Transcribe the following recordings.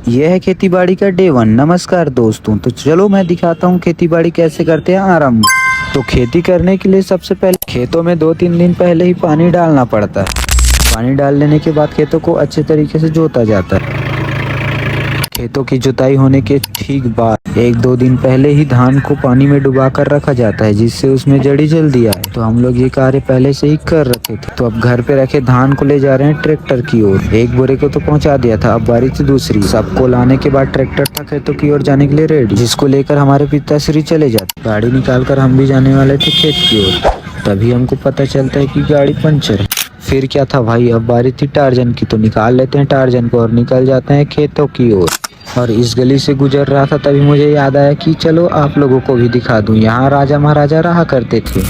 यह है खेती बाड़ी का डे 1। नमस्कार दोस्तों, तो चलो मैं दिखाता हूँ खेती बाड़ी कैसे करते हैं आरंभ। तो खेती करने के लिए सबसे पहले खेतों में 2-3 दिन पहले ही पानी डालना पड़ता है। पानी डाल लेने के बाद खेतों को अच्छे तरीके से जोता जाता है। खेतों की जुताई होने के ठीक बाद 1-2 दिन पहले ही धान को पानी में डुबा कर रखा जाता है, जिससे उसमें जड़ी जल्दी आए। तो हम लोग ये कार्य पहले से ही कर रखे थे। तो अब घर पे रखे धान को ले जा रहे हैं ट्रैक्टर की ओर। एक बोरे को तो पहुंचा दिया था, अब बारी थी दूसरी। सबको लाने के बाद ट्रैक्टर था खेतों की ओर जाने के लिए रेडी, जिसको लेकर हमारे पिताश्री चले जाते। गाड़ी निकाल कर हम भी जाने वाले थे खेत की ओर, तभी हमको पता चलता है कि गाड़ी पंचर है। फिर क्या था भाई, अब बारी थी टार्जन की, तो निकाल लेते हैं टार्जन को और निकल जाते हैं खेतों की ओर। और इस गली से गुजर रहा था तभी मुझे याद आया कि चलो आप लोगों को भी दिखा दूं, यहाँ राजा महाराजा रहा करते थे।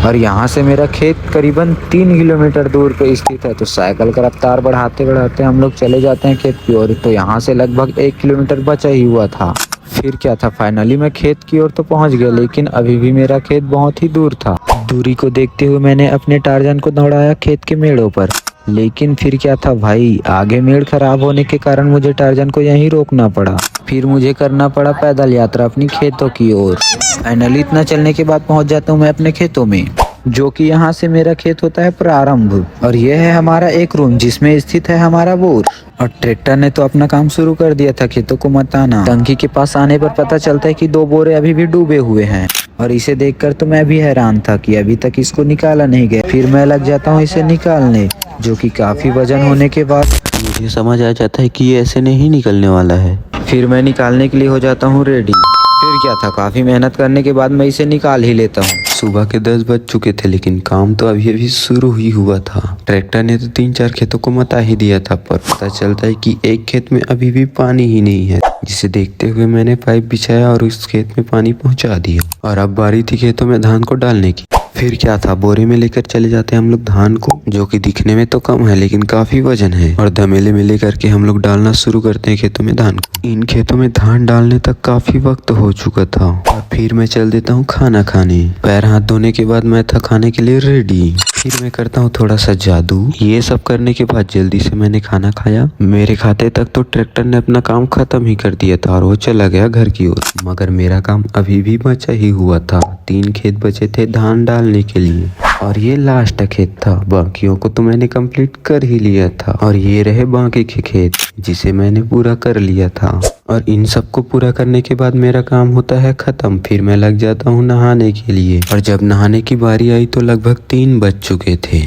और यहाँ से मेरा खेत करीबन 3 किलोमीटर दूर पे स्थित है। तो साइकिल का रफ्तार बढ़ाते बढ़ाते हम लोग चले जाते हैं खेत की ओर। तो यहाँ से लगभग 1 किलोमीटर बचा ही हुआ था। फिर क्या था, फाइनली मैं खेत की ओर तो पहुँच गया, लेकिन अभी भी मेरा खेत बहुत ही दूर था। दूरी को देखते हुए मैंने अपने टार्जन को दौड़ाया खेत के मेड़ों पर। लेकिन फिर क्या था भाई, आगे मेड़ खराब होने के कारण मुझे टार्जन को यहीं रोकना पड़ा। फिर मुझे करना पड़ा पैदल यात्रा अपनी खेतों की ओर। फाइनली इतना चलने के बाद पहुंच जाता हूं मैं अपने खेतों में, जो कि यहाँ से मेरा खेत होता है प्रारंभ। और यह है हमारा एक रूम, जिसमें स्थित है हमारा बोर। और ट्रैक्टर ने तो अपना काम शुरू कर दिया था खेतों को मताना। टंकी के पास आने पर पता चलता है कि 2 बोरे अभी भी डूबे हुए हैं। और इसे देखकर तो मैं भी हैरान था कि अभी तक इसको निकाला नहीं गया। फिर मैं लग जाता हूँ इसे निकालने, जो कि काफी वजन होने के बाद मुझे समझ आ जाता है कि ये ऐसे नहीं निकलने वाला है। फिर मैं निकालने के लिए हो जाता हूँ रेडी। फिर क्या था, काफी मेहनत करने के बाद मैं इसे निकाल ही लेता हूँ। सुबह के 10 बज चुके थे, लेकिन काम तो अभी अभी शुरू ही हुआ था। ट्रैक्टर ने तो 3-4 खेतों को मता ही दिया था, पर पता चलता है कि एक खेत में अभी भी पानी ही नहीं है, जिसे देखते हुए मैंने पाइप बिछाया और उस खेत में पानी पहुंचा दिया। और अब बारी थी खेतों में धान को डालने की। फिर क्या था, बोरे में लेकर चले जाते हैं हम लोग धान को, जो कि दिखने में तो कम है लेकिन काफी वजन है। और धमेले में लेकर के हम लोग डालना शुरू करते हैं खेतों में धान को। इन खेतों में धान डालने तक काफी वक्त हो चुका था। और फिर मैं चल देता हूँ खाना खाने। पैर हाथ धोने के बाद मैं था खाने के लिए रेडी। फिर मैं करता हूँ थोड़ा सा जादू। ये सब करने के बाद जल्दी से मैंने खाना खाया। मेरे खाते तक तो ट्रैक्टर ने अपना काम खत्म ही कर दिया था और वो चला गया घर की ओर। मगर मेरा काम अभी भी बचा ही हुआ था। 3 खेत बचे थे धान डालने के लिए, और ये लास्ट खेत था। बाकियों को तो मैंने कंप्लीट कर ही लिया था। और ये रहे बाकी के खेत, जिसे मैंने पूरा कर लिया था। और इन सबको पूरा करने के बाद मेरा काम होता है खत्म। फिर मैं लग जाता हूँ नहाने के लिए। और जब नहाने की बारी आई तो लगभग 3 बज चुके थे।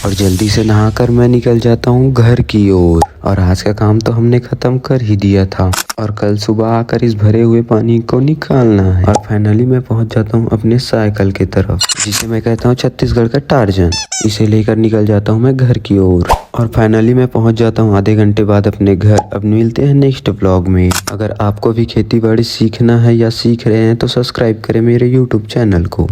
और जल्दी से नहाकर मैं निकल जाता हूँ घर की ओर। और आज का काम तो हमने खत्म कर ही दिया था, और कल सुबह आकर इस भरे हुए पानी को निकालना है। और फाइनली मैं पहुंच जाता हूँ अपने साइकिल की तरफ, जिसे मैं कहता हूँ छत्तीसगढ़ का टार्जन। इसे लेकर निकल जाता हूँ मैं घर की ओर। और फाइनली मैं पहुंच जाता हूँ आधे घंटे बाद अपने घर। अब मिलते हैं नेक्स्ट व्लॉग में। अगर आपको भी खेती बाड़ी सीखना है या सीख रहे हैं तो सब्सक्राइब करें मेरे यूट्यूब चैनल को।